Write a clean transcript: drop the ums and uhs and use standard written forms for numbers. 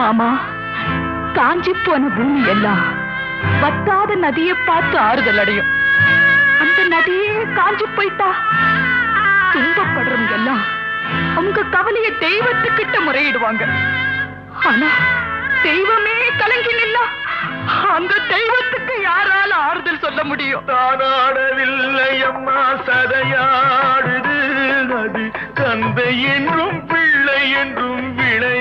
மாமா, காஞ்சி போன பூமி எல்லாம் வத்தாத நதியை பார்த்து ஆறுதல் அடையும். அந்த நதியே காஞ்சி போயிட்டா துன்பப்படுறவங்க எல்லாம் அவங்க கவலைய தெய்வத்துக்கிட்ட முறையிடுவாங்க. ஆனா தெய்வமே கலங்கி நின்னா அந்த தெய்வத்துக்கு யாரால ஆறுதல் சொல்ல முடியும்? தானாடவில்லை அம்மா, சதையாடுது. அது தந்தை என்றும் பிள்ளை என்றும் விளை